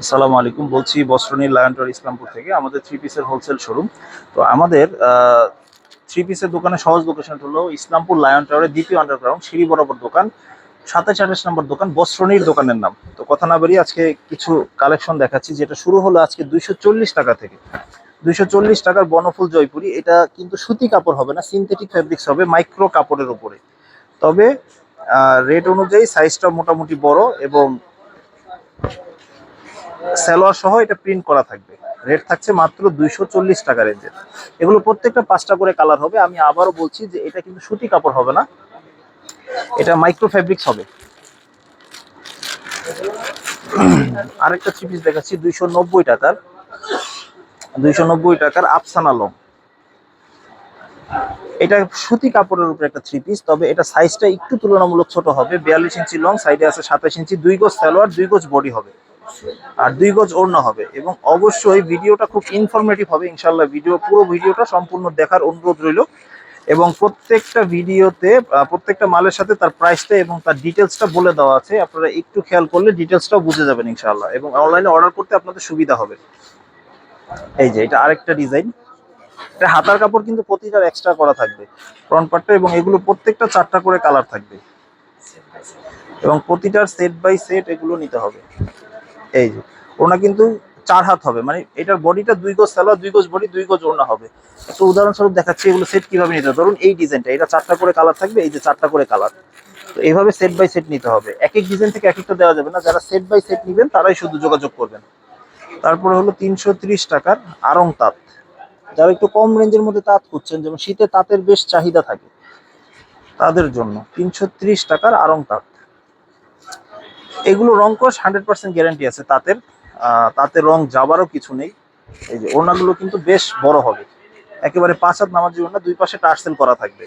আসসালামু আলাইকুম, বলছি বস্ত্রনীল লায়ন্টর ইসলামপুর থেকে। আমাদের থ্রি পিসের হোলসেল শোরুম। তো আমাদের থ্রি পিসের দোকানের সহজ লোকেশন হলো ইসলামপুর লায়ন টাওয়ারের দ্বিতীয় আন্ডারগ্রাউন্ড সিঁড়ি বরাবর দোকান, 27-28 নম্বর দোকান, বস্ত্রনীল দোকানের নাম। তো কথা না বেরিয়ে আজকে কিছু কালেকশন দেখাচ্ছি, যেটা শুরু হলো আজকে 240 টাকা থেকে। 240 টাকার বনফুল জয়পুরি। এটা কিন্তু সুতি কাপড় হবে না, সিনথেটিক ফেব্রিক্স হবে, মাইক্রো কাপড়ের উপরে। তবে রেট অনুযায়ী সাইজটা মোটামুটি বড় এবং সালোয়ার সহ এটা প্রিন্ট করা থাকবে। রেট থাকছে মাত্র 240 টাকা রেঞ্জের। এগুলো প্রত্যেকটা 5টা করে কালার হবে। আমি আবারও বলছি যে এটা কিন্তু সুতি কাপড় হবে না, এটা মাইক্রো ফেব্রিক্স হবে। আরেকটা থ্রি পিস দেখাচ্ছি 290 টাকার। 290 টাকার আফসানা লং। এটা সুতি কাপড়ের উপরে একটা থ্রি পিস, তবে এটা সাইজটা একটু তুলনামূলক ছোট হবে। 42 ইঞ্চি লং, সাইডে আছে 27 ইঞ্চি, 2 গজ সালোয়ার, 2 গজ বডি হবে আর 2 গজ ওড়না হবে। এবং অবশ্যই ভিডিওটা খুব ইনফরমেটিভ হবে ইনশাল্লাহ। পুরো ভিডিওটা সম্পূর্ণ দেখার অনুরোধ রইল। এবং প্রত্যেকটা ভিডিওতে প্রত্যেকটা মালের সাথে তার প্রাইসটা এবং তার ডিটেলসটা বলে দেওয়া আছে। আপনারা একটু খেয়াল করলে ডিটেলসটাও বুঝে যাবেন ইনশাল্লাহ, এবং অনলাইনে অর্ডার করতে আপনাদের সুবিধা হবে। এই যে এটা আরেকটা ডিজাইন। এটা হাতার কাপড় কিন্তু প্রতিটার এক্সট্রা করা থাকবে ফ্রন্ট পার্টটা, এবং এগুলো প্রত্যেকটা 4টা করে কালার থাকবে এবং প্রতিটার সেট বাই সেট এগুলো নিতে হবে। এই যে ওনা কিন্তু 4 হাত হবে, মানে এটার বডিটা 2 গজ সালোয়ার, 2 গজ বডি, 2 গজ ওড়না হবে। তো উদাহরণস্বরূপ দেখাচ্ছি এগুলো সেট কিভাবে নিতে হবে। ধরুন এই ডিজাইনটা, এটা 4টা করে কালার থাকবে, এই যে 4টা করে কালার। তো এইভাবে সেট বাই সেট নিতে হবে, এক এক ডিজাইন থেকে এক একটা দেওয়া যাবে না। যারা সেট বাই সেট নেবেন তারাই শুধু যোগাযোগ করবেন। তারপরে হলো 330 টাকার আড়ং তাঁত। যারা একটু কম রেঞ্জের মধ্যে তাঁত খুঁজছেন, যেমন শীতে তাঁতের বেশ চাহিদা থাকে, তাদের জন্য 330 টাকার আড়ং তাঁত। এগুলো রং কস 100% গ্যারান্টি আছে তাঁতের। তাঁতের রং যাবারও কিছু নেই। এই যে ওড়নাগুলো কিন্তু বেশ বড় হবে, একেবারে 5 হাত নামাজি ওড়না, 2 পাশে টার্সেল করা থাকবে।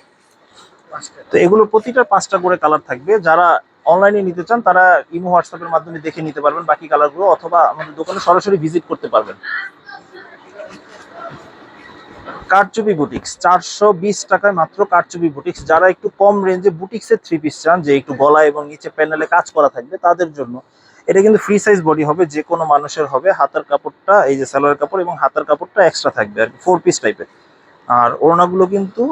তো এগুলো প্রতিটা 5টা করে কালার থাকবে। যারা অনলাইনে নিতে চান তারা ইমো হোয়াটসঅ্যাপের মাধ্যমে দেখে নিতে পারবেন বাকি কালারগুলো, অথবা আমাদের দোকানে সরাসরি ভিজিট করতে পারবেন। কারচুপি বুটিক্স 420 টাকায় মাত্র। কারচুপি বুটিক্স, যারা একটু কম রেঞ্জে বুটিক্সের থ্রি পিস চান, যে একটু গলা এবং নিচে প্যানেলে কাজ করা থাকবে, তাদের জন্য। এটা কিন্তু ফ্রি সাইজ বডি হবে, যে কোনো মানুষের হবে। হাতার কাপড়টা এই যে সালোয়ার কাপড়, এবং হাতার কাপড়টা এক্সট্রা থাকবে আর কি, 4 পিস টাইপের। আর ওড়নাগুলো কিন্তু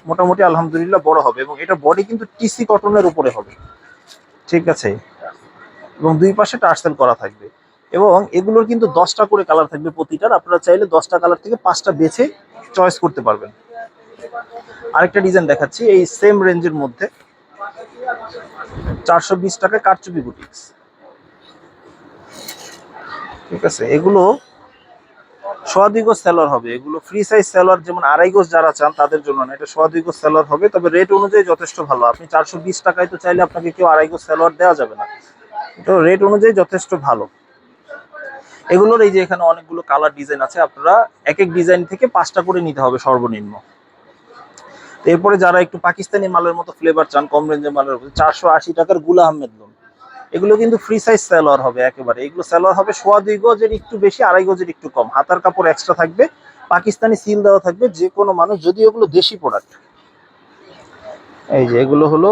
মোটামুটি আলহামদুলিল্লাহ বড় হবে, এবং এটা বডি কিন্তু টিসি কটনের উপরে হবে, ঠিক আছে। এবং 2 পাশে টার্সেল করা থাকবে। এবং এগুলোর কিন্তু 10টা করে কালার থাকবে প্রতিটার। আপনারা চাইলে 10টা কালার থেকে 5টা বেছে চয়েস করতে পারবেন। আরেকটা ডিজাইন দেখাচ্ছি এই সেম রেঞ্জের মধ্যে, 420 টাকায় কারচুপি বুটিক্স, ঠিক আছে। এগুলো 2.5 গজ সেলর হবে। এগুলো ফ্রি সাইজ সেলর, যেমন 2.5 গজ যারা চান তাদের জন্য না, এটা 2.5 গজ সেলর হবে। তবে রেট অনুযায়ী যথেষ্ট ভালো। আপনি 420 টাকায় তো চাইলে আপনাকে কেউ 2.5 গজ সেলর দেওয়া যাবে না, তো রেট অনুযায়ী যথেষ্ট ভালো। এগুলোর এই যে এখানে অনেকগুলো কালার ডিজাইন আছে, আপনারা এক এক ডিজাইন থেকে 5টা করে নিতে হবে সর্বনিম্ন। এরপরে যারা একটু পাকিস্তানি মালের মতো ফ্লেভার চান, কম রেঞ্জের মালের মধ্যে, 480 টাকার গুলা আহমেদ লোন। এগুলো কিন্তু ফ্রি সাইজ সালোয়ার হবে একেবারে। এগুলো সালোয়ার হবে 2.5 গজের একটু বেশি, 2.5 গজের একটু কম। হাতার কাপড় এক্সট্রা থাকবে, পাকিস্তানি সিল দেওয়া থাকবে, যে কোনো মানুষ, যদি এগুলো দেশি প্রোডাক্ট। এই যে এগুলো হলো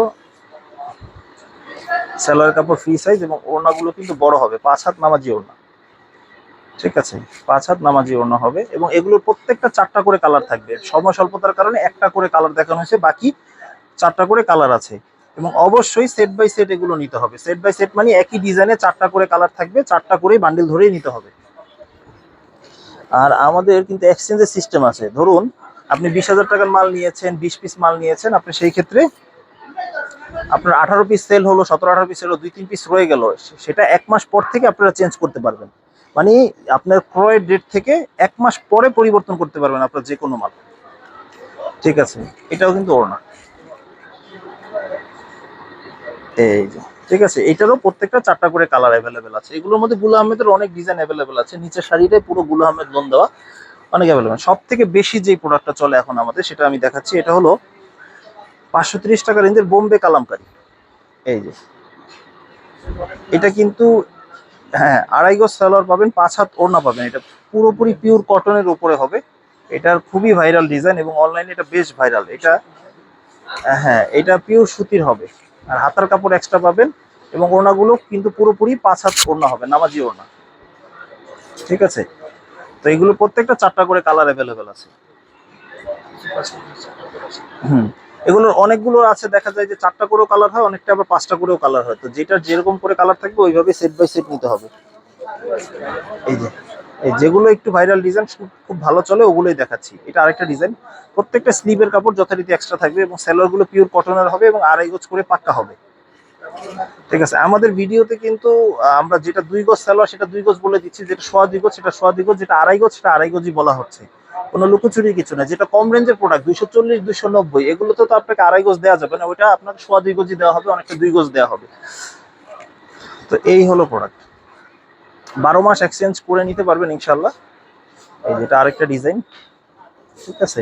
সালোয়ার কাপড় ফ্রি সাইজ, এবং ওড়নাগুলো কিন্তু বড় হবে, 5 হাত নামাজি ওড়না, ঠিক আছে। 5 হাত নামাজি ওড়না হবে, এবং এগুলোর প্রত্যেকটা 4টা করে কালার থাকবে। সময় স্বল্পতার কারণে একটা করে কালার দেখানো হয়েছে, বাকি 4টা করে কালার আছে। এবং অবশ্যই সেট বাই সেট এগুলো নিতে হবে। সেট বাই সেট মানে একই ডিজাইনে 4টা করে কালার থাকবে, 4টা করেই বান্ডিল ধরেই নিতে হবে। আর আমাদের কিন্তু এক্সচেঞ্জের সিস্টেম আছে। ধরুন আপনি 20,000 টাকার মাল নিয়েছেন, 20 পিস মাল নিয়েছেন, আপনি সেই ক্ষেত্রে আপনার 18 পিস সেল হলো, 17-18 পিস হলো, 2-3 পিস রয়ে গেল, সেটা 1 মাস পর থেকে আপনারা চেঞ্জ করতে পারবেন। মানে আপনার ক্রয়ের ডেট থেকে 1 মাস পরে পরিবর্তন করতে পারবেন আপনার যে কোনো মাল, ঠিক আছে। এটাও কিন্তু ওড়না, এই যে, ঠিক আছে। এটারও প্রত্যেকটা 4টা করে কালার অ্যাভেলেবেল আছে। এগুলোর মধ্যে গুলো আহমেদের অনেক ডিজাইন অ্যাভেলেবেল আছে। নিচের শাড়িটাই পুরো গুলো আহমেদ লোন দেওয়া, অনেক অ্যাভেলেবেল। সব থেকে বেশি যে প্রোডাক্টটা চলে এখন আমাদের, সেটা আমি দেখাচ্ছি। এটা হলো 530 টাকা রেঞ্জের বোম্বে কালামকারী। এই যে এটা কিন্তু, হ্যাঁ, 2.5 গজ সালোয়ার পাবেন, 5 হাত ওড়না পাবেন। এটা পুরোপুরি পিওর কটনের উপরে হবে। এটার খুবই ভাইরাল ডিজাইন, এবং অনলাইনে এটা বেশ ভাইরাল। এটা, হ্যাঁ, এটা পিওর সুতির হবে। আর হাতার কাপড় এক্সট্রা পাবেন, এবং ওড়নাগুলো কিন্তু পুরোপুরি 5 হাত ওড়না হবে, নামাজি ওড়না। ঠিক আছে, তো এগুলো প্রত্যেকটা 4টা করে কালার অ্যাভেলেবেল আছে। হুম, এগুলোর অনেকগুলো আছে, দেখা যায় যে 4টা করেও কালার হয়, অনেকটা আবার 5টা করেও কালার হয়। তো যেটার যেরকম করে কালার থাকবে ওইভাবে সেট বাই সেট নিতে হবে। এই যে এই যেগুলো একটু ভাইরাল ডিজাইন খুব ভালো চলে ওগুলোই দেখাচ্ছি। এটা আরেকটা ডিজাইন, প্রত্যেকটা স্লিভের কাপড় যথারীতি এক্সট্রা থাকবে এবং সেলোয়ার গুলো পিওর কটনের হবে এবং 2.5 গজ করে পাক্কা হবে। ঠিক আছে, আমাদের ভিডিওতে কিন্তু আমরা যেটা 2 গজ সালোয়ার সেটা 2 গজ বলে দিচ্ছি, যেটা সোয়া 2 গজ সেটা সোয়া 2 গজ, যেটা 2.5 গজ সেটা 2.5 গজই বলা হচ্ছে। কোনো লুকোচুরি কিছু না। যেটা কম রেঞ্জের প্রোডাক্ট 240 290 এগুলোতে তো আপনাকে 2.5 গজ দেওয়া যাবে না, ওইটা আপনাকে সোয়া 2 গজই দেওয়া হবে, অনেকটা 2 গজ দেওয়া হবে। তো এই হলো প্রোডাক্ট, 12 মাস এক্সচেঞ্জ করে নিতে পারবেন ইনশাল্লাহ। এই যেটা আরেকটা ডিজাইন, ঠিক আছে,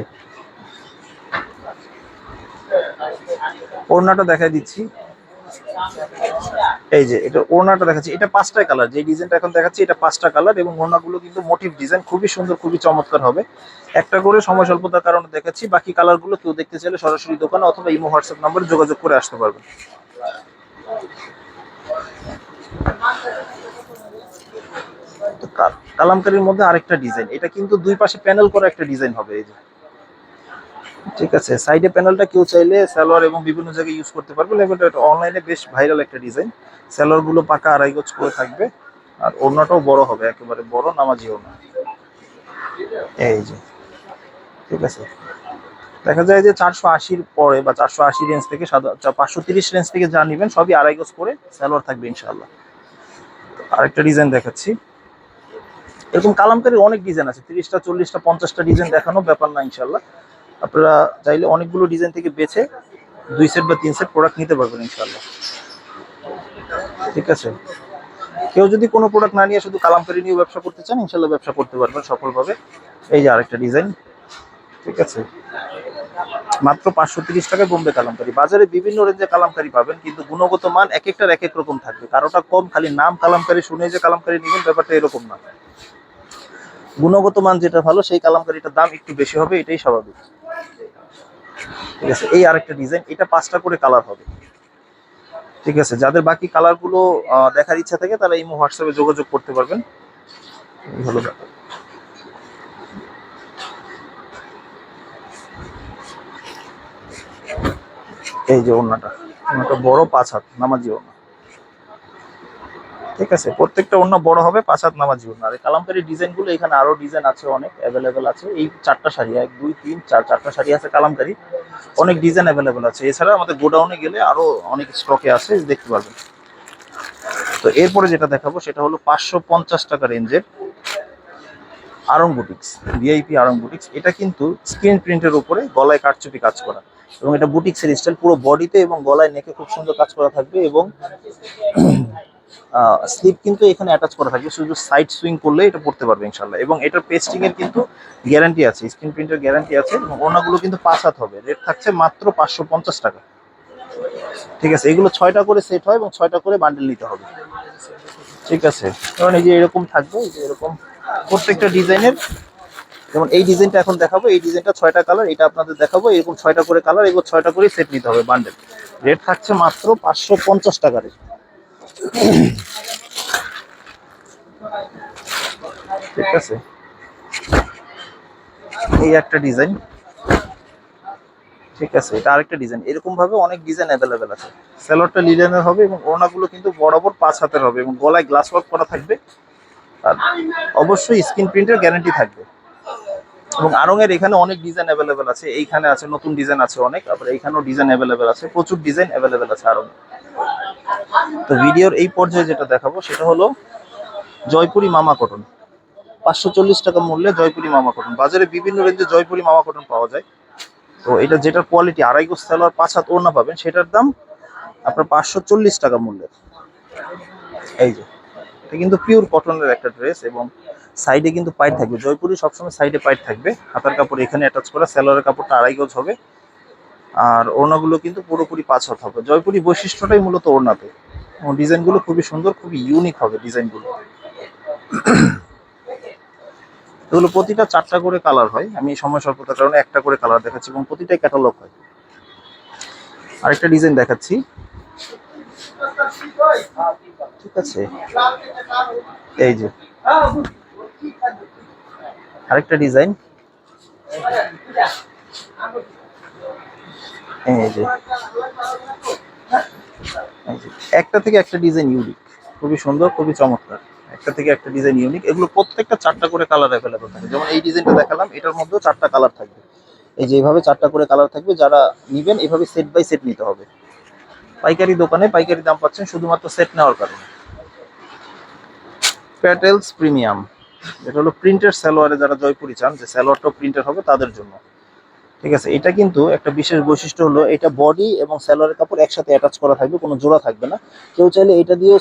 ওড়নাটা দেখাই দিচ্ছি। এই যে এটা ওড়নাটা দেখাচ্ছি, এটা 5টা কালার, যে ডিজাইনটা এখন দেখাচ্ছি এটা 5টা কালার এবং ওড়নাগুলো কিন্তু মোটিভ ডিজাইন, খুবই সুন্দর খুবই চমৎকার হবে। একটা করে সময় স্বল্পতার কারণে দেখাচ্ছি, বাকি কালারগুলো কেউ দেখতে চাইলে সরাসরি দোকানে অথবা ইমো হোয়াটসঅ্যাপ নম্বরে যোগাযোগ করে আসতে পারবেন। তো কালামকারীর মধ্যে আরেকটা ডিজাইন, এটা কিন্তু দুই পাশে প্যানেল করা একটা ডিজাইন হবে। এই যে, ঠিক আছে, সাইডে প্যানেলটা কেউ চাইলে সালোয়ার এবং বিভিন্ন জায়গায় ইউজ করতে পারবে। এটা অনলাইনে বেশ ভাইরাল একটা ডিজাইন। সালোয়ার গুলো পাকা 2.5 গজ করে থাকবে আর ওড়নাটাও বড় হবে, একেবারে বড় নামাজি ওড়না। এই যে, ঠিক আছে, দেখা যায় যে 480-র পরে বা 480 রেঞ্জ থেকে 530 রেঞ্জ থেকে যা নেবেন সবই 2.5 গজ করে সালোয়ার থাকবে ইনশাআল্লাহ। আরেকটা ডিজাইন দেখাচ্ছি, এরকম কালামকারীর অনেক ডিজাইন আছে, 30টা 40টা 50টা ডিজাইন দেখানো ব্যাপার না ইনশাআল্লাহ। আপনারা চাইলে অনেকগুলো ডিজাইন থেকে বেছে 2 সেট বা 3 সেট প্রোডাক্ট নিতে পারবেন ইনশাআল্লাহ। ঠিক আছে, কেউ যদি কোনো প্রোডাক্ট না নিয়ে শুধু কালামকারী নিয়ে ব্যবসা করতে চান ইনশাআল্লাহ ব্যবসা করতে পারবেন সফলভাবে। এই যে আরেকটা ডিজাইন, ঠিক আছে, মাত্র 530 টাকায় বোম্বে কালামকারী। বাজারে বিভিন্ন রেঞ্জে কালামকারী পাবেন, কিন্তু গুণগত মান এক একটার এক এক রকম থাকবে, কারোটা কম খালি নাম কালামকারী শুনে যে কালামকারী নেবেন ব্যাপারটা এরকম না। গুণগত মান যেটা ভালো সেই কালামকারীটার দাম একটু বেশি হবে, এটাই স্বাভাবিক। ঠিক আছে, এই আরেকটা ডিজাইন, এটা 5টা করে কালার হবে। ঠিক আছে, যাদের বাকি কালারগুলো দেখার ইচ্ছা থাকে তারা ইমো হোয়াটসঅ্যাপে যোগাযোগ করতে পারবেন। এই হলো ব্যাপার। এই যে ওড়নাটা বড় 5 হাত নামাজি ওড়না। ঠিক আছে, প্রত্যেকটা ওড়না বড় হবে, 5 হাত নামাজি ওড়না। আর কালামকারী ডিজাইনগুলো এখানে আরো ডিজাইন আছে, অনেক অ্যাভেলেবেল আছে। এই 4টা শাড়ি, 1 2 3 4 4টা শাড়ি আছে কালামকারী, অনেক ডিজাইন অ্যাভেলেবেল আছে। এছাড়া আমাদের গোডাউনে গেলে আরো অনেক স্টকে আছে, দেখতে পারবেন। তো এরপরে যেটা দেখাবো সেটা হলো 550 টাকা রেঞ্জের Aarong boutiques, VIP Aarong boutiques. এটা কিন্তু স্ক্রিন প্রিন্টের উপরে গলায় কারচুপি কাজ করা, এবং এটা বুটিক্সের স্টাইল, পুরো বডিতে এবং গলায় নেকে খুব সুন্দর কাজ করা থাকবে এবং স্লিপ কিন্তু এখানে অ্যাটাচ করা থাকবে, শুধু সাইড সুইং করলে এটা পড়তে পারবে ইনশাল্লাহ। এবং এটার পেস্টিং এর কিন্তু গ্যারান্টি আছে, স্ক্রিন প্রিন্টের গ্যারান্টি আছে, এবং ওনাগুলো কিন্তু 5 হাত হবে। রেট থাকছে মাত্র 550 টাকা। ঠিক আছে, এগুলো 6টা করে সেট হয় এবং 6টা করে বান্ডেল নিতে হবে। ঠিক আছে, কারণ এই যে এরকম থাকবে, এই যে এরকম প্রত্যেকটা ডিজাইনের, যেমন এই ডিজাইনটা এখন দেখাবো, এই ডিজাইনটা 6টা কালার, এটা আপনাদের দেখাবো, এরকম 6টা করে কালার, এগুলো 6টা করে সেট নিতে হবে বান্ডেল। রেট থাকছে মাত্র 550 টাকা রেট। ঠিক আছে, এই একটা ডিজাইন। ঠিক আছে, এটা আরেকটা ডিজাইন, এরকম ভাবে অনেক ডিজাইন অ্যাভেলেবেল আছে। সেলরটা লিলেনের হবে এবং ওড়নাগুলো কিন্তু বরাবর 5 হাতের হবে এবং গলায় গ্লাস ওয়ার্ক করা থাকবে, আর অবশ্যই স্ক্রিন প্রিন্টের গ্যারান্টি থাকবে। এবং আরঙের এখানে অনেক ডিজাইন অ্যাভেলেবেল আছে, এইখানে আছে নতুন ডিজাইন আছে অনেক, আবার এইখানেও ডিজাইন অ্যাভেলেবেল আছে, প্রচুর ডিজাইন অ্যাভেলেবেল আছে আরঙে। তো ভিডিওর এই পর্যায়ে যেটা দেখাবো সেটা হলো জয়পুরি মামা কটন, 540 টাকা মূল্যে জয়পুরি মামা কটন। বাজারে বিভিন্ন রেঞ্জে জয়পুরি মামা কটন পাওয়া যায়। তো এটা যেটার কোয়ালিটি 2.5 গজ সালোয়ার 5 হাত ওড়না পাবেন, সেটার দাম আপনার 540 টাকা মূল্যের। এই যে, এটা কিন্তু পিওর কটনের একটা ড্রেস এবং সাইডে কিন্তু পাইট থাকবে। জয়পুরি সবসময় সাইডে পাইট থাকবে, হাতার কাপড় এখানে অ্যাটাচ করা, সালোয়ারের কাপড়টা 2.5 গজ হবে, আর ওড়নাগুলো কিন্তু পুরোপুরি 5 হাত হবে। জয়পুরি বৈশিষ্ট্যটাই মূলত ওড়নাতে, এবং ডিজাইনগুলো খুবই সুন্দর, খুবই ইউনিক হবে ডিজাইনগুলো। এগুলো প্রতিটা 4টা করে কালার হয়, আমি সময় স্বল্পতার কারণে একটা করে কালার দেখাচ্ছি, এবং প্রতিটাই ক্যাটালগ হয়। আরেকটা ডিজাইন দেখাচ্ছি, ঠিক আছে, এই যে আরেকটা ডিজাইন, এই যে একটা থেকে একটা ডিজাইন ইউনিক, খুবই সুন্দর, খুবই চমৎকার। একটা থেকে একটা ডিজাইন ইউনিক। এগুলো প্রত্যেকটা 4টা করে কালার অ্যাভেলেবল থাকে। যেমন এই ডিজাইনটা দেখালাম, এটার মধ্যেও 4টা কালার থাকবে। এই যে এইভাবে 4টা করে কালার থাকবে। যারা নিবেন এভাবে সেট বাই সেট নিতে হবে। পাইকারি দোকানে পাইকারি দাম পাচ্ছেন শুধুমাত্র সেট নেওয়ার কারণে। প্যাটেলস প্রিমিয়াম, যেটা হলো প্রিন্টের সালোয়ারে যারা জয়পুরি চান যে সালোয়ারটা প্রিন্টের হবে তাদের জন্য। ঠিক আছে, এটা কিন্তু একটা বিশেষ বৈশিষ্ট্য হলো এটা বডি এবং সালোয়ারের কাপড় একসাথে অ্যাটাচ করা থাকবে, কোনো জোড়া থাকবে না। কেউ চাইলে এটা দিয়েও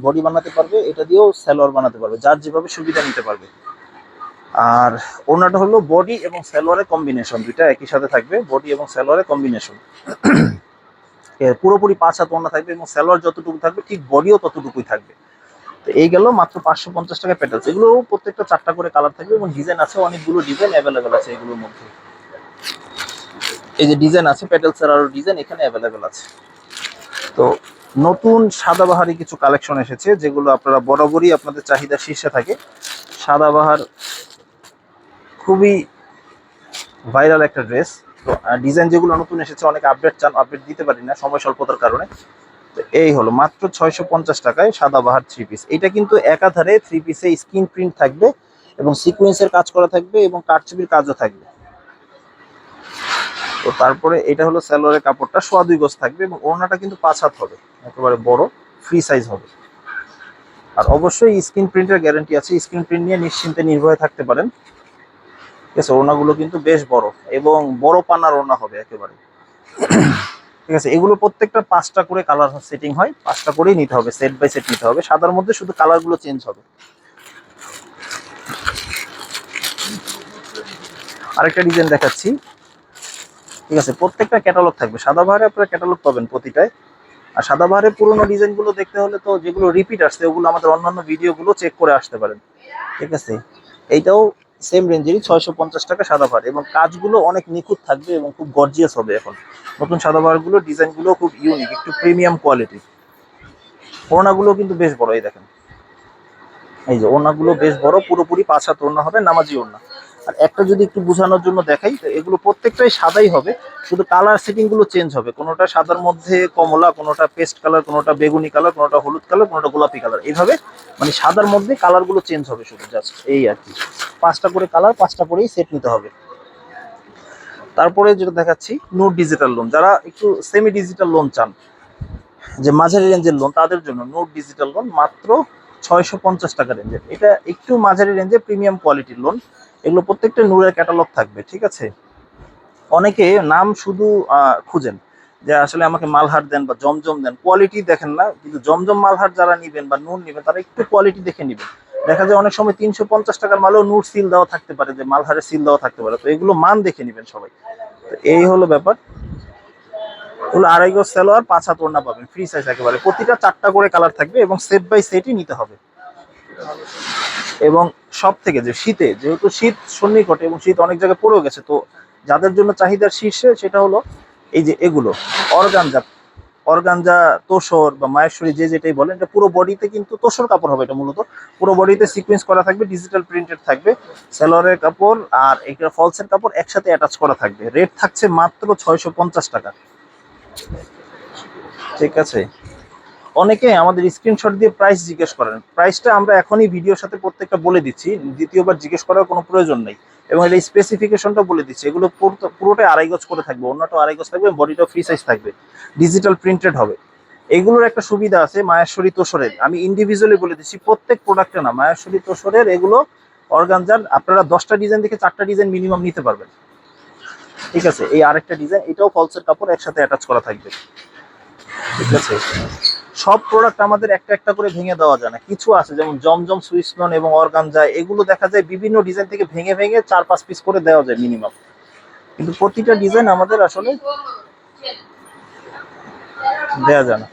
বডি বানাতে পারবে, এটা দিয়েও সালোয়ার বানাতে পারবে, যার যেভাবে সুবিধা নিতে পারবে। আর ওড়নাটা হলো বডি এবং সালোয়ারের কম্বিনেশন, দুইটা একই সাথে থাকবে, বডি এবং সালোয়ারের কম্বিনেশন। পুরোপুরি 5 হাত ওড়না থাকবে এবং সালোয়ার যতটুকু থাকবে ঠিক বডিও ততটুকুই থাকবে। তো এই গেল মাত্র 550 টাকা প্যাটেলস। এগুলো প্রত্যেকটা 4টা করে কালার থাকবে এবং ডিজাইন আছে, অনেকগুলো ডিজাইন অ্যাভেলেবেল আছে এগুলোর মধ্যে। এই যে ডিজাইন আছে প্যাটেলসের, আরো ডিজাইন এখানে অ্যাভেলেবেল আছে। তো নতুন সাদাবাহারি কিছু কালেকশন এসেছে, যেগুলো আপনারা বরাবরই আপনাদের চাহিদা শীর্ষে থাকে। সাদাবাহার খুবই ভাইরাল একটা ড্রেস। তো ডিজাইন যেগুলো নতুন এসেছে, অনেক আপডেট চান, আপডেট দিতে পারি না সময় স্বল্পতার কারণে। তো এই হলো মাত্র 650 টাকায় সাদাবাহার 3 পিস। এটা কিন্তু একাধারে 3 পিসে স্ক্রিন প্রিন্ট থাকবে এবং সিকোয়েন্সের কাজ করা থাকবে এবং কারচুপির কাজও থাকবে। তো তারপরে এটা হলো সালোয়ারের কাপড়টা, 2.25 গজ থাকবে এবং ওড়নাটা কিন্তু 5 হাত হবে, একেবারে বড় ফ্রি সাইজ হবে। আর অবশ্যই স্ক্রিন প্রিন্টের গ্যারান্টি আছে, স্ক্রিন প্রিন্ট নিয়ে নিশ্চিন্তে নির্ভয়ে থাকতে পারেন। ঠিক আছে, ওড়নাগুলো কিন্তু বেশ বড় এবং বড় পানার ওড়না হবে একেবারে। ঠিক আছে, এগুলো প্রত্যেকটা 5টা করে কালার সেটিং হয়, 5টা করেই নিতে হবে, সেট বাই সেট নিতে হবে। সাদার মধ্যে শুধু কালারগুলো চেঞ্জ হবে। আরেকটা ডিজাইন দেখাচ্ছি। ঠিক আছে, প্রত্যেকটা ক্যাটালগ থাকবে। সাদাবাহারে আপনারা ক্যাটালগ পাবেন প্রতিটায়। আর সাদাবাহারের পুরোনো ডিজাইনগুলো দেখতে হলে তো যেগুলো রিপিট আসছে ওগুলো আমাদের অন্যান্য ভিডিওগুলো চেক করে আসতে পারেন। ঠিক আছে, এইটাও সেম রেঞ্জেরই 650 টাকা সাদাবাহার এবং কাজগুলো অনেক নিখুঁত থাকবে এবং খুব গর্জিয়াস হবে। এখন নতুন সাদাবাহারগুলো ডিজাইনগুলো খুব ইউনিক, একটু প্রিমিয়াম কোয়ালিটির। ওড়নাগুলো কিন্তু বেশ বড়, এই দেখেন, এই যে ওড়নাগুলো বেশ বড়, পুরোপুরি 5 হাত ওড়না হবে, নামাজি ওড়না। আর একটা যদি একটু বোঝানোর জন্য দেখাই, তো এগুলো প্রত্যেকটাই সাদাই হবে, শুধু কালার সেটিং গুলো চেঞ্জ হবে। কোনোটা সাদার মধ্যে কমলা, কোনোটা পেস্ট কালার, কোনোটা বেগুনি কালার, কোনোটা হলুদ কালার, কোনোটা গোলাপি কালার, এইভাবে মানে সাদার মধ্যে কালার গুলো চেঞ্জ হবে শুধু, জাস্ট এই আর কি। 5টা করে কালার, 5টা করেই সেট নিতে হবে। তারপরে যেটা দেখাচ্ছি, নোট ডিজিটাল লোন, যারা একটু সেমি ডিজিটাল লোন চান, যে মাঝারি রেঞ্জের লোন, তাদের জন্য নোট ডিজিটাল লোন মাত্র 650 টাকা রেঞ্জের। এটা একটু মাঝারি রেঞ্জে প্রিমিয়াম কোয়ালিটির লোন। এগুলো প্রত্যেকটা নূরের ক্যাটালগ থাকবে। ঠিক আছে, অনেকে নাম শুধু খুঁজেন যে আসলে আমাকে মালহার দেন বা জমজম দেন, কোয়ালিটি দেখেন না। কিন্তু জমজম মালহার যারা নিবেন বা নূর নিবেন, তারা একটু কোয়ালিটি দেখে নিবেন। দেখা যায় অনেক সময় 350 টাকার মালেও নূর সিল দেওয়া থাকতে পারে, যে মালহারের সিল দেওয়া থাকতে পারে। তো এগুলো মান দেখে নিবেন সবাই। তো এই হলো ব্যাপার। এগুলো 2.5 গজ সালোয়ার, 5 হাত ওড়না পাবেন, ফ্রি সাইজ একেবারে। প্রতিটা 4টা করে কালার থাকবে এবং সেট বাই সেটই নিতে হবে। এবং সব থেকে যে শীতে, যেহেতু শীত সন্নিকটে এবং শীত অনেক জায়গায় পড়েও গেছে, তো যাদের জন্য চাহিদার শীর্ষে সেটা হলো এই যে এগুলো অর্গানজা। অর্গানজা, তোসর বা মায়েশ্বরী, যে যেটাই বলেন, এটা পুরো বডিতে কিন্তু তোসর কাপড় হবে। এটা মূলত পুরো বডিতে সিকোয়েন্স করা থাকবে, ডিজিটাল প্রিন্টেড থাকবে। সালোয়ারের কাপড় আর এটা ফলসের কাপড় একসাথে অ্যাটাচ করা থাকবে। রেট থাকছে মাত্র 650 টাকা। ঠিক আছে, অনেকে আমাদের স্ক্রিনশট দিয়ে প্রাইস জিজ্ঞেস করেন, প্রাইসটা আমরা এখনই ভিডিওর সাথে প্রত্যেকটা বলে দিচ্ছি, দ্বিতীয়বার জিজ্ঞেস করার কোনো প্রয়োজন নেই। এবং এটা স্পেসিফিকেশনটা বলে দিচ্ছি, এগুলো পুরোটাই 2.5 গজ করে থাকবে, অন্যটা 2.5 গজ থাকবে, বডিটাও ফ্রি সাইজ থাকবে, ডিজিটাল প্রিন্টেড হবে। এগুলোর একটা সুবিধা আছে মায়েশ্বরী তোসরের, আমি ইন্ডিভিজুয়ালি বলে দিচ্ছি, প্রত্যেক প্রোডাক্টে না, মায়েশ্বরী তোসরের এগুলো অর্গানজার আপনারা 10টা ডিজাইন থেকে 4টা ডিজাইন মিনিমাম নিতে পারবেন। ঠিক আছে, এই আরেকটা ডিজাইন, এটাও ফলসের কাপড় একসাথে অ্যাটাচ করা থাকবে। ঠিক আছে, সব প্রোডাক্ট আমাদের একটা একটা করে ভেঙে দেওয়া যায় না। কিছু আছে যেমন জমজম, সুইসলন এবং অর্গানজা, এগুলো দেখা যায় বিভিন্ন ডিজাইন থেকে ভেঙে ভেঙে 4-5 পিস করে দেওয়া যায় মিনিমাম। কিন্তু প্রতিটা ডিজাইন আমাদের আসলে দেওয়া যায় না।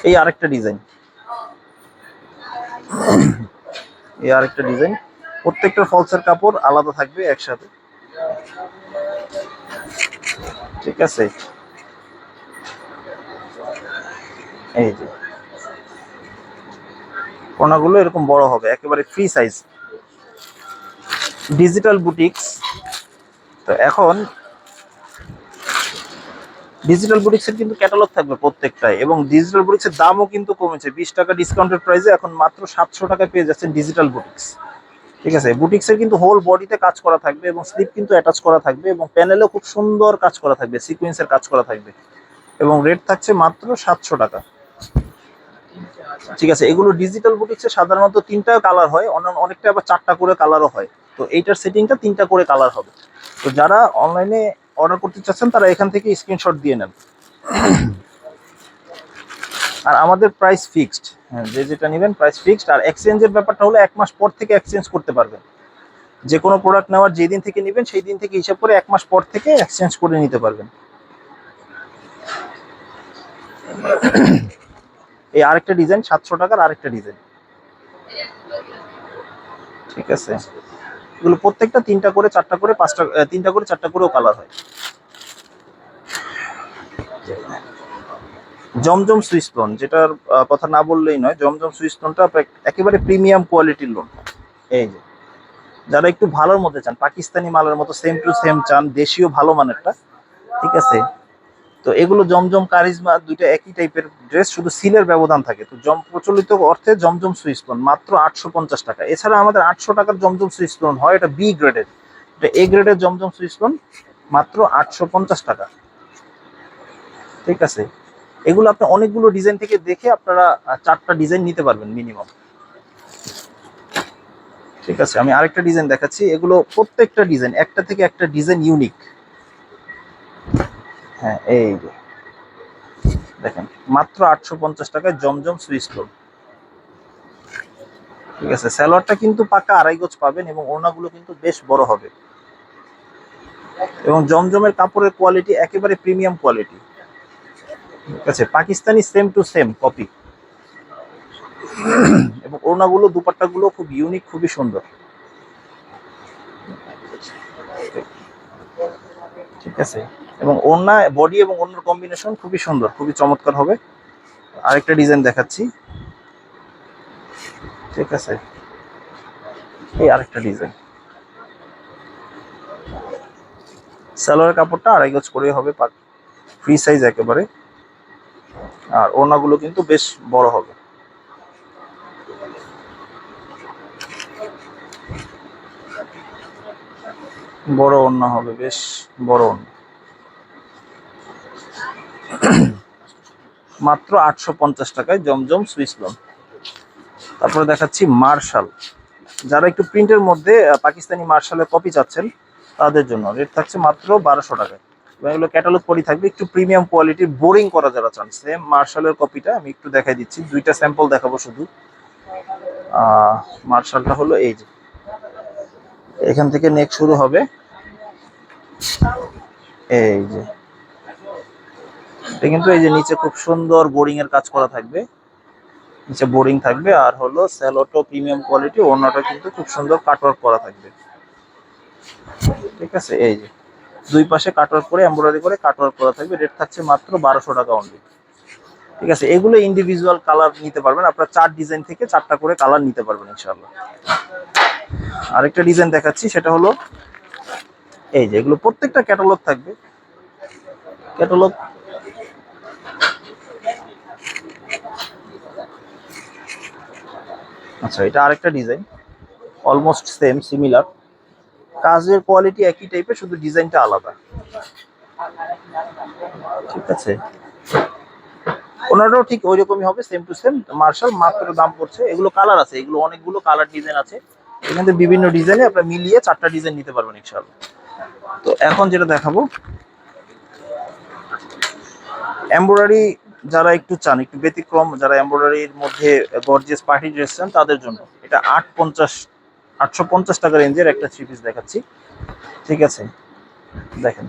এই আরেকটা ডিজাইন, এই আরেকটা ডিজাইন, প্রত্যেকটা ফলসের কাপড় আলাদা থাকবে একসাথে। ঠিক আছে, এই যে ওড়নাগুলো এরকম বড় হবে, একেবারে ফ্রি সাইজ। Digital boutiques. তো এখন ডিজিটাল বুটিক্সের কিন্তু ক্যাটালগ থাকবে প্রত্যেকটাই, এবং ডিজিটাল বুটিক্সের দামও কিন্তু কমেছে, 20 টাকা ডিসকাউন্টেড প্রাইসে এখন মাত্র 700 টাকায় পেয়ে যাচ্ছেন ডিজিটাল বুটিক্স। ঠিক আছে, বুটিক্সের কিন্তু হোল বডিতে কাজ করা থাকবে এবং স্লিপ কিন্তু অ্যাটাচ করা থাকবে, এবং প্যানেলেও খুব সুন্দর কাজ করা থাকবে, সিকোয়েন্সের কাজ করা থাকবে, এবং রেট থাকছে মাত্র 700 টাকা। ঠিক আছে, এগুলো ডিজিটাল বুটিক্সে সাধারণত 3টা কালার হয়, অনেকটা আবার 4টা করে কালারও হয়। তো এইটার সেটিংটা 3টা করে কালার হবে। তো যারা অনলাইনে অর্ডার করতে চাচ্ছেন তারা এখান থেকে স্ক্রিনশট দিয়ে নেন। আর আমাদের প্রাইস ফিক্সড, হ্যাঁ, যে যেটা নেবেন প্রাইস ফিক্সড। আর এক্সচেঞ্জের ব্যাপারটা হলো 1 মাস পর থেকে এক্সচেঞ্জ করতে পারবেন। যে কোনো প্রোডাক্ট নেওয়ার যেদিন থেকে নেবেন সেই দিন থেকে হিসাব করে 1 মাস পর থেকে এক্সচেঞ্জ করে নিতে পারবেন। এই আরেকটা ডিজাইন 700 টাকার আরেকটা ডিজাইন। ঠিক আছে, এগুলো প্রত্যেকটা 3টা করে 4টা করে 5টা, 3টা করে 4টা করেও কালার হয়। জমজম সুইস লোন, যেটার কথা না বললেই নয়, জমজম সুইস লোনটা একেবারে প্রিমিয়াম কোয়ালিটির লোন। এই যে যারা একটু ভালোর মধ্যে চান, পাকিস্তানি মালের মতো সেম টু সেম চান, দেশীয় ভালো মানেরটা, ঠিক আছে, তো এগুলো জমজম কারিজমা দুইটা একই টাইপের ড্রেস, শুধু সিলের ব্যবধান থাকে। তো প্রচলিত অর্থে জমজম সুইস লোন মাত্র 850 টাকা। এছাড়া আমাদের 800 টাকার জমজম সুইস লোন হয়, এটা বি গ্রেডের। এটা এ গ্রেডের জমজম সুইস লোন মাত্র 850 টাকা। ঠিক আছে, এগুলো আপনি অনেকগুলো ডিজাইন থেকে দেখে আপনারা 4টা ডিজাইন নিতে পারবেন মিনিমাম। ঠিক আছে, আমি আরেকটা ডিজাইন দেখাচ্ছি। এগুলো প্রত্যেকটা ডিজাইন একটা থেকে একটা ডিজাইন ইউনিক। হ্যাঁ, এই যে দেখেন, মাত্র 850 টাকায় জমজম সুইস লোন। ঠিক আছে, সালোয়ারটা কিন্তু পাকা 2.5 গজ পাবেন, এবং ওড়নাগুলো কিন্তু বেশ বড় হবে, এবং জমজমের কাপড়ের কোয়ালিটি একেবারে প্রিমিয়াম কোয়ালিটি। ঠিক আছে, Pakistani same to same copy, এবং ওড়নাগুলো দুপাট্টাগুলো খুব ইউনিক, খুবই সুন্দর। ঠিক আছে, এবং ওড়না বডি এবং ওড়নার কম্বিনেশন খুবই সুন্দর, খুবই চমৎকার হবে। আরেকটা ডিজাইন দেখাচ্ছি। ঠিক আছে, এই আরেকটা ডিজাইন। সালোয়ার কাপড়টা 2.5 গজ করে হবে, ফ্রি সাইজ একেবারে, আর ওড়নাগুলো কিন্তু বেশ বড় হবে। বড় ওড়না হবে, বেশ বড় ওড়না। মাত্র 850 টাকায় জমজম সুইস লোন। তারপরে দেখাচ্ছি মার্শাল। যারা একটু প্রিন্টের মধ্যে পাকিস্তানি মার্শালের কপি চাচ্ছেন তাদের জন্য রেট থাকছে মাত্র 1200 টাকায়, এবং এগুলো ক্যাটালগ করি থাকবে। একটু প্রিমিয়াম কোয়ালিটির বোরিং করা যারা চান, সেম মার্শালের কপিটা আমি একটু দেখাই দিচ্ছি, 2টা স্যাম্পল দেখাবো শুধু। মার্শালটা হলো এই যে, এখান থেকে নেক শুরু হবে, এই যে এটা কিন্তু এই যে নিচে খুব সুন্দর বোরিং এর কাজ করা থাকবে, নিচে বোরিং থাকবে, আর হলো স্যালোটো প্রিমিয়াম কোয়ালিটি, ওড়নাটা কিন্তু খুব সুন্দর কাটওয়ার্ক করা থাকবে। ঠিক আছে, এই যে দুই পাশে কাটওয়ার্ক করে এমব্রয়ডারি করে কাটওয়ার্ক করা থাকবে, রেট থাকছে মাত্র 1200 টাকা অনলি। ঠিক আছে, এগুলো ইন্ডিভিজুয়াল কালার নিতে পারবেন আপনারা, 4 ডিজাইন থেকে 4টা করে কালার নিতে পারবেন ইনশাআল্লাহ। আরেকটা ডিজাইন দেখাচ্ছি, সেটা হলো এই যে, এগুলো প্রত্যেকটা ক্যাটালগ থাকবে, ক্যাটালগ। আচ্ছা, এটা আরেকটা ডিজাইন, অলমোস্ট সেম সিমিলার, কাজের কোয়ালিটি একই টাইপের, শুধু ডিজাইনটা আলাদা। ঠিক আছে, ওনারাও ঠিক ওই রকমই হবে, সেম টু সেম মার্শাল। মাত্র দাম পড়ছে, এগুলো কালার আছে, এগুলো অনেকগুলো কালার ডিজাইন আছে, এখান থেকে বিভিন্ন ডিজাইনে আপনারা মিলিয়ে 4টা ডিজাইন নিতে পারবেন ইনশাআল্লাহ। তো এখন যেটা দেখাবো, এমব্রয়ডারি যারা একটু চান, একটু ব্যতিক্রম, যারা এমব্রয়ডারির মধ্যে গর্জিয়াস পার্টি ড্রেস চান তাদের জন্য এটা 850 টাকা রেঞ্জের একটা 3 পিস দেখাচ্ছি। ঠিক আছে, দেখেন,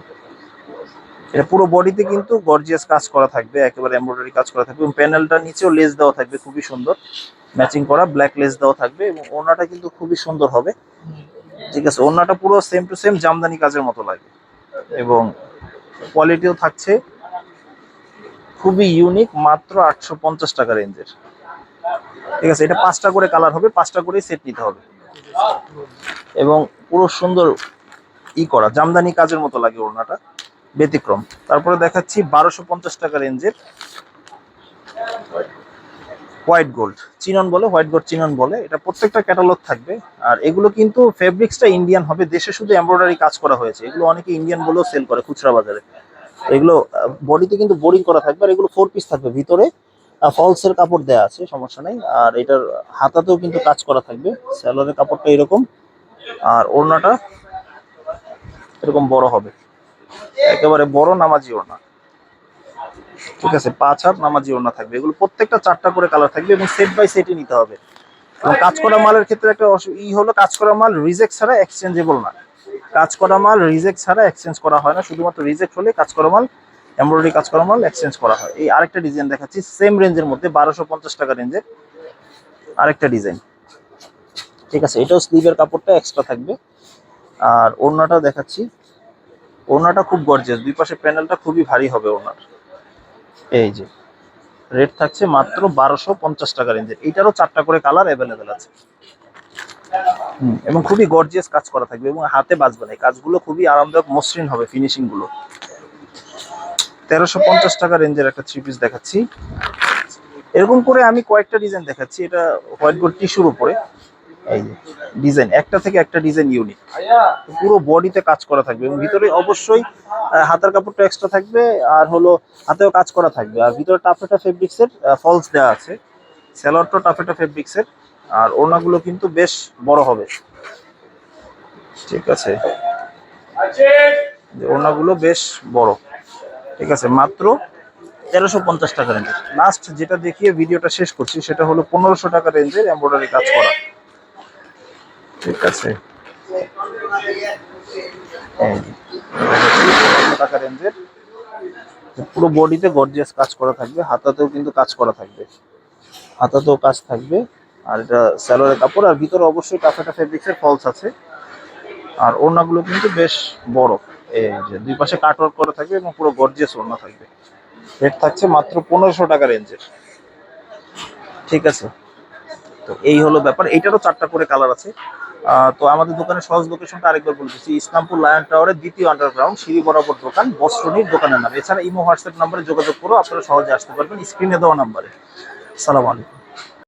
এটা পুরো বডিতে কিন্তু গর্জিয়াস কাজ করা থাকবে, একেবারে এমব্রয়ডারি কাজ করা থাকবে, এবং প্যানেলটা নিচেও লেস দেওয়া থাকবে, খুবই সুন্দর ম্যাচিং করা ব্ল্যাক লেস দেওয়া থাকবে, এবং ওড়নাটা কিন্তু খুবই সুন্দর হবে। ঠিক আছে, ওড়নাটা পুরো সেম টু সেম জামদানি কাজের মতো লাগে, এবং কোয়ালিটিও থাকছে খুবই ইউনিক, মাত্র 850 টাকা রেঞ্জের। ঠিক আছে, এটা 5টা করে কালার হবে, 5টা করে সেট নিতে হবে। এবং পুরো সুন্দর করা জামদানি কাজের মতো লাগে ওড়নাটা, ব্যতিক্রম। তারপরে দেখাচ্ছি 1250 টাকা রেঞ্জের হোয়াইট গোল্ড চিনন বলে, হোয়াইট গোল্ড চিনন বলে। এটা প্রত্যেকটা ক্যাটালগ থাকবে। আর এগুলো কিন্তু ফেব্রিক্সটা ইন্ডিয়ান হবে, দেশে শুধু এমব্রয়ডারি কাজ করা হয়েছে। এগুলো অনেকে ইন্ডিয়ান বলেও সেল করে খুচরা বাজারে। এগুলো বডিতে কিন্তু বোরিং করা থাকবে, আর এগুলো 4 পিস থাকবে, ভিতরে ফলসের কাপড় দেওয়া আছে, সমস্যা নেই। আর এটার হাতাতেও কিন্তু কাজ করা থাকবে, স্যালোয়ারের কাপড়টা এরকম, আর ওড়নাটা এরকম বড় হবে, একেবারে বড় নামাজি ওড়না। ঠিক আছে, 5 হাত নামাজি ওড়না থাকবে। এগুলো প্রত্যেকটা 4টা করে কালার থাকবে এবং সেট বাই সেটই নিতে হবে। এবং কাজ করা মালের ক্ষেত্রে একটা হলো, কাজ করা মাল রিজেক্ট ছাড়া এক্সচেঞ্জেবল না। কাজ করা মাল রিজেক্ট ছাড়া এক্সচেঞ্জ করা হয় না, শুধুমাত্র রিজেক্ট হলে কাজ করা মাল, এমব্রয়ডারি কাজ করা মাল এক্সচেঞ্জ করা হয়। এই আরেকটা ডিজাইন দেখাচ্ছি সেম রেঞ্জের মধ্যে, 1250 টাকা রেঞ্জের আরেকটা ডিজাইন। ঠিক আছে, এটাও স্লিভের কাপড়টা এক্সট্রা থাকবে। আর ওড়নাটা দেখাচ্ছি, ওড়নাটা খুব গর্জিয়াস, দুই পাশে প্যানেলটা খুবই ভারী হবে ওড়নার। এই যে রেট থাকছে মাত্র 1250 টাকা রেঞ্জের। এইটারও 4টা করে কালার অ্যাভেলেবেল আছে। এবং খুবই গর্জিয়াস কাজ করা থাকবে এবং হাতে বাজবে না, কাজগুলো খুবই আরামদায়ক, মসৃণ হবে ফিনিশিং গুলো। 1350 টাকা রেঞ্জের একটা 3 পিস দেখাচ্ছি। এরকম করে আমি কয়েকটা ডিজাইন দেখাচ্ছি। এটা হোয়াইট গোল্ড টিস্যুর উপরে, এই যে ডিজাইন, একটা থেকে একটা ডিজাইন ইউনিক, পুরো বডিতে কাজ করা থাকবে এবং ভিতরে অবশ্যই হাতার কাপড়টা এক্সট্রা থাকবে, আর হলো হাতেও কাজ করা থাকবে। আর ভিতরে টাফেটা ফেব্রিক্সের ফলস দেওয়া আছে, স্যালোয়ারটা টাফেটা ফেব্রিক্সের। আর ওড়নাগুলো কিন্তু বেশ বড় হবে। ঠিক আছে, ওড়নাগুলো বেশ বড়। ঠিক আছে, মাত্র 1350 টাকা রেঞ্জের। লাস্ট যেটা দেখিয়ে ভিডিওটা শেষ করছি সেটা হলো 1500 টাকা রেঞ্জের এমব্রয়ডারি কাজ করা। ঠিক আছে, 1500 টাকা রেঞ্জের পুরো বডিতে গর্জিয়াস কাজ করা থাকবে, হাতাতেও কিন্তু কাজ করা থাকবে, হাতাতেও কাজ থাকবে। আর এটা স্যালোয়ারের কাপড়, আর ভিতরে অবশ্যই টাফেটা ফেব্রিক্সের ফলস আছে। আর ওড়নাগুলো কিন্তু বেশ বড়, এই যে দুই পাশে কাটওয়ার্ক করা থাকবে এবং পুরো গর্জিয়াস ওড়না থাকবে। রেট থাকছে মাত্র 1500 টাকা রেঞ্জের। ঠিক আছে, তো এই হলো ব্যাপার। এইটারও 4টা করে কালার আছে। তো আমাদের দোকানের সহজ লোকেশনটা আরেকবার বলে দিচ্ছি, ইসলামপুর লায়ন টাওয়ারের দ্বিতীয় আন্ডারগ্রাউন্ড সিঁড়ি বরাবর দোকান, বস্ত্রনীর দোকানের নাম। এছাড়া ইমো হোয়াটসঅ্যাপ নাম্বারে যোগাযোগ করো, আপনারা সহজে আসতে পারবেন স্ক্রিনে দেওয়া নাম্বারে। আসসালামু আলাইকুম।